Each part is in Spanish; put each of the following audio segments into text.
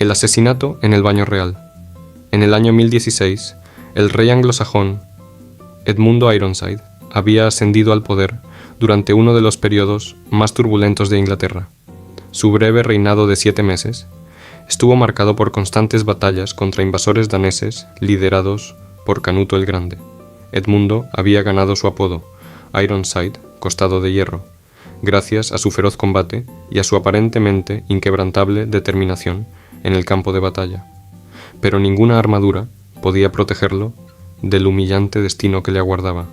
El asesinato en el baño real. En el año 1016, el rey anglosajón Edmundo Ironside había ascendido al poder durante uno de los periodos más turbulentos de Inglaterra. Su breve reinado de 7 meses estuvo marcado por constantes batallas contra invasores daneses liderados por Canuto el Grande. Edmundo había ganado su apodo, Ironside, Costado de Hierro, gracias a su feroz combate y a su aparentemente inquebrantable determinación en el campo de batalla. Pero ninguna armadura podía protegerlo del humillante destino que le aguardaba.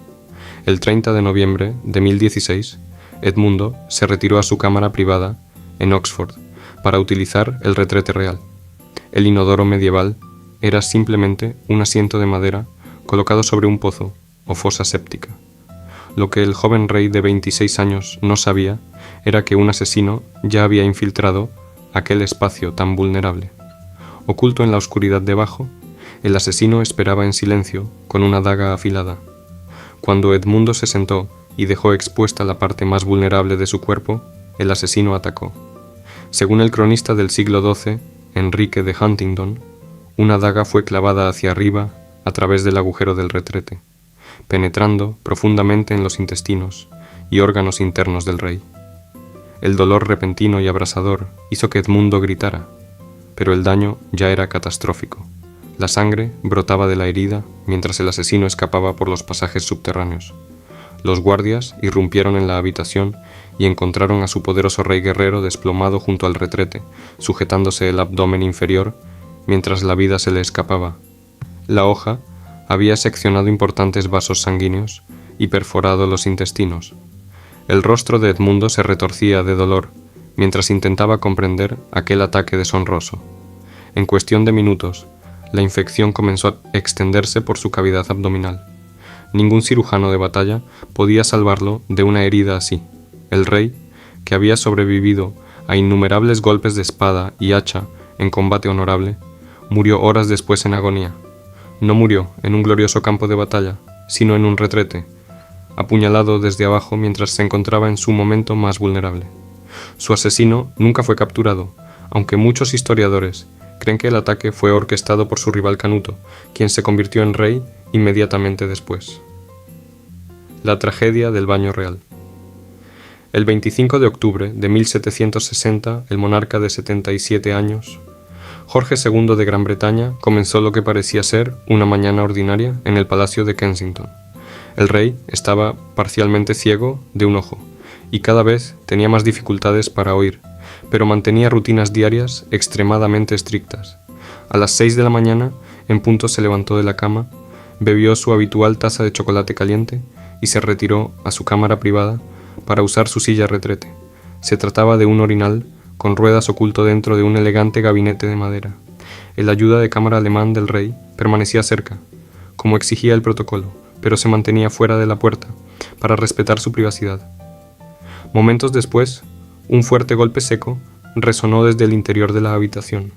El 30 de noviembre de 1016, Edmundo se retiró a su cámara privada en Oxford para utilizar el retrete real. El inodoro medieval era simplemente un asiento de madera colocado sobre un pozo o fosa séptica. Lo que el joven rey de 26 años no sabía era que un asesino ya había infiltrado aquel espacio tan vulnerable. Oculto en la oscuridad debajo, el asesino esperaba en silencio con una daga afilada. Cuando Edmundo se sentó y dejó expuesta la parte más vulnerable de su cuerpo, el asesino atacó. Según el cronista del siglo XII, Enrique de Huntingdon, una daga fue clavada hacia arriba a través del agujero del retrete, penetrando profundamente en los intestinos y órganos internos del rey. El dolor repentino y abrasador hizo que Edmundo gritara, pero el daño ya era catastrófico. La sangre brotaba de la herida mientras el asesino escapaba por los pasajes subterráneos. Los guardias irrumpieron en la habitación y encontraron a su poderoso rey guerrero desplomado junto al retrete, sujetándose el abdomen inferior mientras la vida se le escapaba. La hoja había seccionado importantes vasos sanguíneos y perforado los intestinos. El rostro de Edmundo se retorcía de dolor mientras intentaba comprender aquel ataque deshonroso. En cuestión de minutos, la infección comenzó a extenderse por su cavidad abdominal. Ningún cirujano de batalla podía salvarlo de una herida así. El rey, que había sobrevivido a innumerables golpes de espada y hacha en combate honorable, murió horas después en agonía. No murió en un glorioso campo de batalla, sino en un retrete, apuñalado desde abajo mientras se encontraba en su momento más vulnerable. Su asesino nunca fue capturado, aunque muchos historiadores creen que el ataque fue orquestado por su rival Canuto, quien se convirtió en rey inmediatamente después. La tragedia del baño real. El 25 de octubre de 1760, el monarca de 77 años, Jorge II de Gran Bretaña, comenzó lo que parecía ser una mañana ordinaria en el Palacio de Kensington. El rey estaba parcialmente ciego de un ojo y cada vez tenía más dificultades para oír, pero mantenía rutinas diarias extremadamente estrictas. A las 6 de la mañana, en punto se levantó de la cama, bebió su habitual taza de chocolate caliente y se retiró a su cámara privada para usar su silla retrete. Se trataba de un orinal con ruedas oculto dentro de un elegante gabinete de madera. El ayuda de cámara alemán del rey permanecía cerca, como exigía el protocolo, pero se mantenía fuera de la puerta para respetar su privacidad. Momentos después, un fuerte golpe seco resonó desde el interior de la habitación.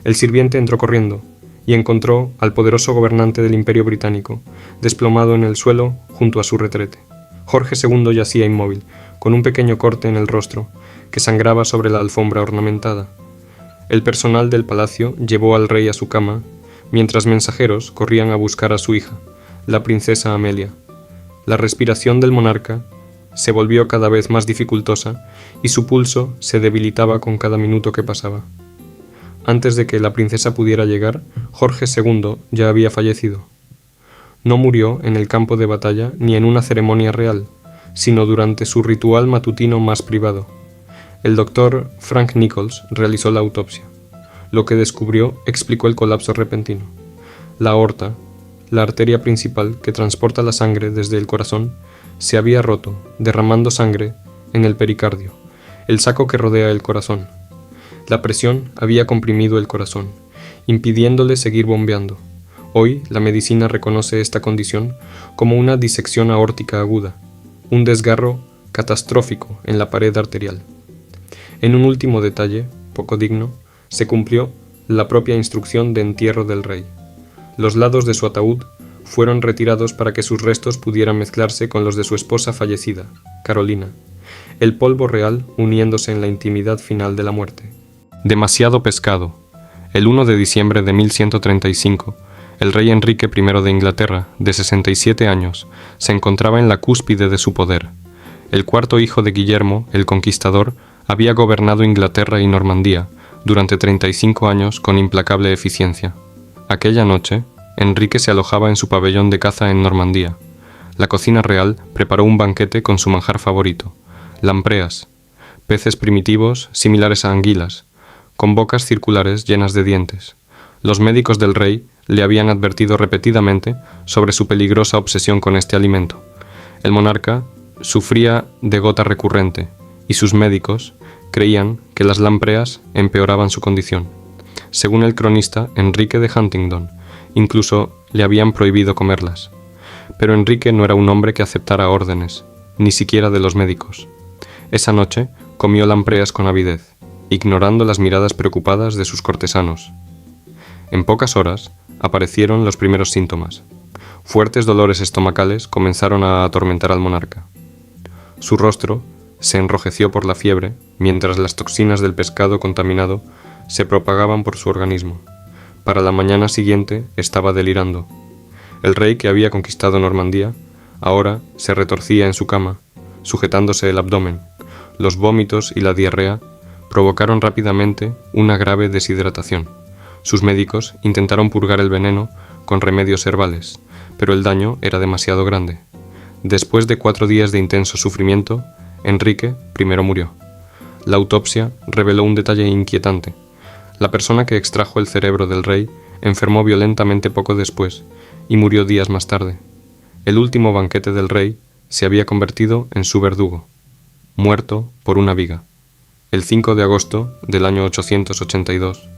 El sirviente entró corriendo y encontró al poderoso gobernante del Imperio Británico, desplomado en el suelo junto a su retrete. Jorge II yacía inmóvil, con un pequeño corte en el rostro, que sangraba sobre la alfombra ornamentada. El personal del palacio llevó al rey a su cama, mientras mensajeros corrían a buscar a su hija, la princesa Amelia. La respiración del monarca se volvió cada vez más dificultosa y su pulso se debilitaba con cada minuto que pasaba. Antes de que la princesa pudiera llegar, Jorge II ya había fallecido. No murió en el campo de batalla ni en una ceremonia real, sino durante su ritual matutino más privado. El doctor Frank Nichols realizó la autopsia. Lo que descubrió explicó el colapso repentino. La aorta, la arteria principal que transporta la sangre desde el corazón, se había roto, derramando sangre en el pericardio, el saco que rodea el corazón. La presión había comprimido el corazón, impidiéndole seguir bombeando. Hoy la medicina reconoce esta condición como una disección aórtica aguda, un desgarro catastrófico en la pared arterial. En un último detalle, poco digno, se cumplió la propia instrucción de entierro del rey. Los lados de su ataúd fueron retirados para que sus restos pudieran mezclarse con los de su esposa fallecida, Carolina, el polvo real uniéndose en la intimidad final de la muerte. Demasiado pescado. El 1 de diciembre de 1135, el rey Enrique I de Inglaterra, de 67 años, se encontraba en la cúspide de su poder. El cuarto hijo de Guillermo, el Conquistador, había gobernado Inglaterra y Normandía durante 35 años con implacable eficiencia. Aquella noche, Enrique se alojaba en su pabellón de caza en Normandía. La cocina real preparó un banquete con su manjar favorito, lampreas, peces primitivos similares a anguilas, con bocas circulares llenas de dientes. Los médicos del rey le habían advertido repetidamente sobre su peligrosa obsesión con este alimento. El monarca sufría de gota recurrente y sus médicos creían que las lampreas empeoraban su condición. Según el cronista Enrique de Huntingdon, incluso le habían prohibido comerlas. Pero Enrique no era un hombre que aceptara órdenes, ni siquiera de los médicos. Esa noche comió lampreas con avidez, ignorando las miradas preocupadas de sus cortesanos. En pocas horas aparecieron los primeros síntomas. Fuertes dolores estomacales comenzaron a atormentar al monarca. Su rostro se enrojeció por la fiebre, mientras las toxinas del pescado contaminado se propagaban por su organismo. Para la mañana siguiente estaba delirando. El rey que había conquistado Normandía ahora se retorcía en su cama, sujetándose el abdomen. Los vómitos y la diarrea provocaron rápidamente una grave deshidratación. Sus médicos intentaron purgar el veneno con remedios herbales, pero el daño era demasiado grande. Después de 4 días de intenso sufrimiento, Enrique I murió. La autopsia reveló un detalle inquietante. La persona que extrajo el cerebro del rey enfermó violentamente poco después y murió días más tarde. El último banquete del rey se había convertido en su verdugo, muerto por una viga. El 5 de agosto del año 882,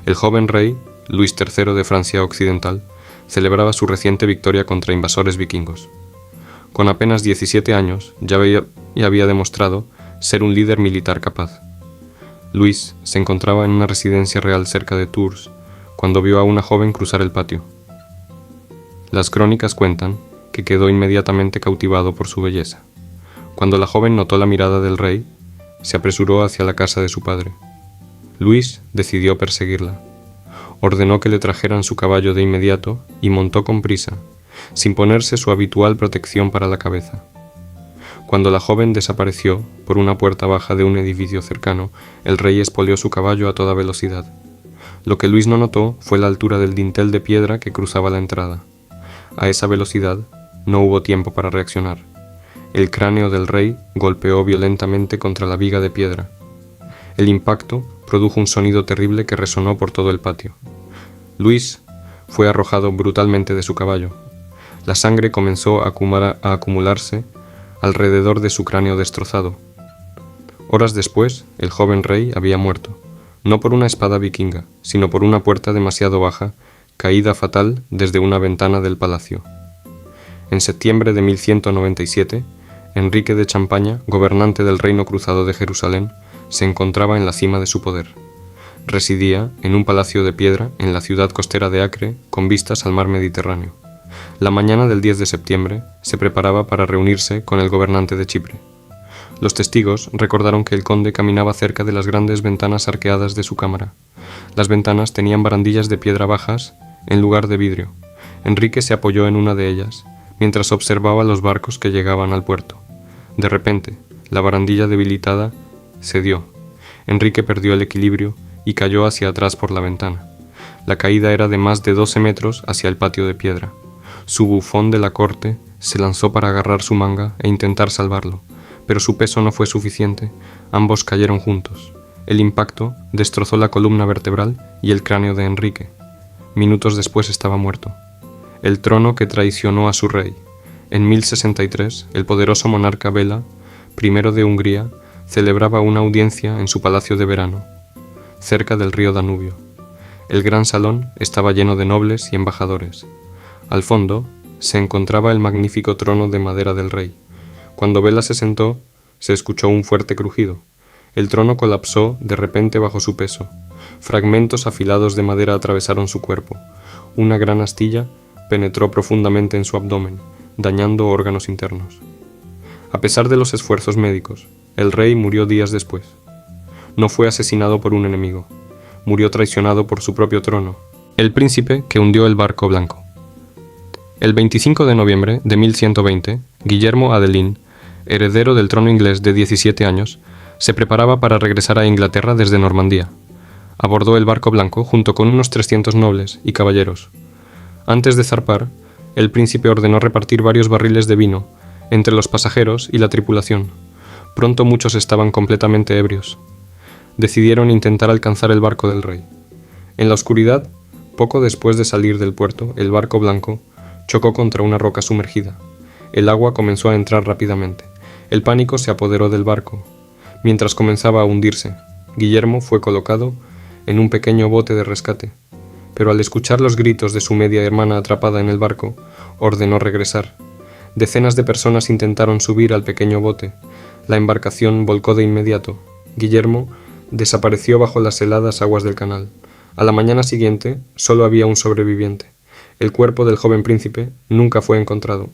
el joven rey, Luis III de Francia Occidental, celebraba su reciente victoria contra invasores vikingos. Con apenas 17 años ya había demostrado ser un líder militar capaz. Luis se encontraba en una residencia real cerca de Tours cuando vio a una joven cruzar el patio. Las crónicas cuentan que quedó inmediatamente cautivado por su belleza. Cuando la joven notó la mirada del rey, se apresuró hacia la casa de su padre. Luis decidió perseguirla. Ordenó que le trajeran su caballo de inmediato y montó con prisa, sin ponerse su habitual protección para la cabeza. Cuando la joven desapareció por una puerta baja de un edificio cercano, el rey espoleó su caballo a toda velocidad. Lo que Luis no notó fue la altura del dintel de piedra que cruzaba la entrada. A esa velocidad no hubo tiempo para reaccionar. El cráneo del rey golpeó violentamente contra la viga de piedra. El impacto produjo un sonido terrible que resonó por todo el patio. Luis fue arrojado brutalmente de su caballo. La sangre comenzó a acumularse alrededor de su cráneo destrozado. Horas después, el joven rey había muerto, no por una espada vikinga, sino por una puerta demasiado baja, caída fatal desde una ventana del palacio. En septiembre de 1197, Enrique de Champaña, gobernante del Reino Cruzado de Jerusalén, se encontraba en la cima de su poder. Residía en un palacio de piedra en la ciudad costera de Acre, con vistas al mar Mediterráneo. La mañana del 10 de septiembre se preparaba para reunirse con el gobernante de Chipre. Los testigos recordaron que el conde caminaba cerca de las grandes ventanas arqueadas de su cámara. Las ventanas tenían barandillas de piedra bajas en lugar de vidrio. Enrique se apoyó en una de ellas, mientras observaba los barcos que llegaban al puerto. De repente, la barandilla debilitada cedió. Enrique perdió el equilibrio y cayó hacia atrás por la ventana. La caída era de más de 12 metros hacia el patio de piedra. Su bufón de la corte se lanzó para agarrar su manga e intentar salvarlo, pero su peso no fue suficiente. Ambos cayeron juntos. El impacto destrozó la columna vertebral y el cráneo de Enrique. Minutos después estaba muerto. El trono que traicionó a su rey. En 1063, el poderoso monarca Bela, I de Hungría, celebraba una audiencia en su palacio de verano, cerca del río Danubio. El gran salón estaba lleno de nobles y embajadores. Al fondo se encontraba el magnífico trono de madera del rey. Cuando Bela se sentó, se escuchó un fuerte crujido. El trono colapsó de repente bajo su peso. Fragmentos afilados de madera atravesaron su cuerpo. Una gran astilla penetró profundamente en su abdomen, dañando órganos internos. A pesar de los esfuerzos médicos, el rey murió días después. No fue asesinado por un enemigo. murió traicionado por su propio trono, el príncipe que hundió el barco blanco. El 25 de noviembre de 1120, Guillermo Adelín, heredero del trono inglés de 17 años, se preparaba para regresar a Inglaterra desde Normandía. Abordó el barco blanco junto con unos 300 nobles y caballeros. Antes de zarpar, el príncipe ordenó repartir varios barriles de vino entre los pasajeros y la tripulación. Pronto muchos estaban completamente ebrios. Decidieron intentar alcanzar el barco del rey. En la oscuridad, poco después de salir del puerto, el barco blanco chocó contra una roca sumergida. El agua comenzó a entrar rápidamente. El pánico se apoderó del barco. Mientras comenzaba a hundirse, Guillermo fue colocado en un pequeño bote de rescate, pero al escuchar los gritos de su media hermana atrapada en el barco, ordenó regresar. Decenas de personas intentaron subir al pequeño bote. La embarcación volcó de inmediato. Guillermo desapareció bajo las heladas aguas del canal. A la mañana siguiente, solo había un sobreviviente. El cuerpo del joven príncipe nunca fue encontrado.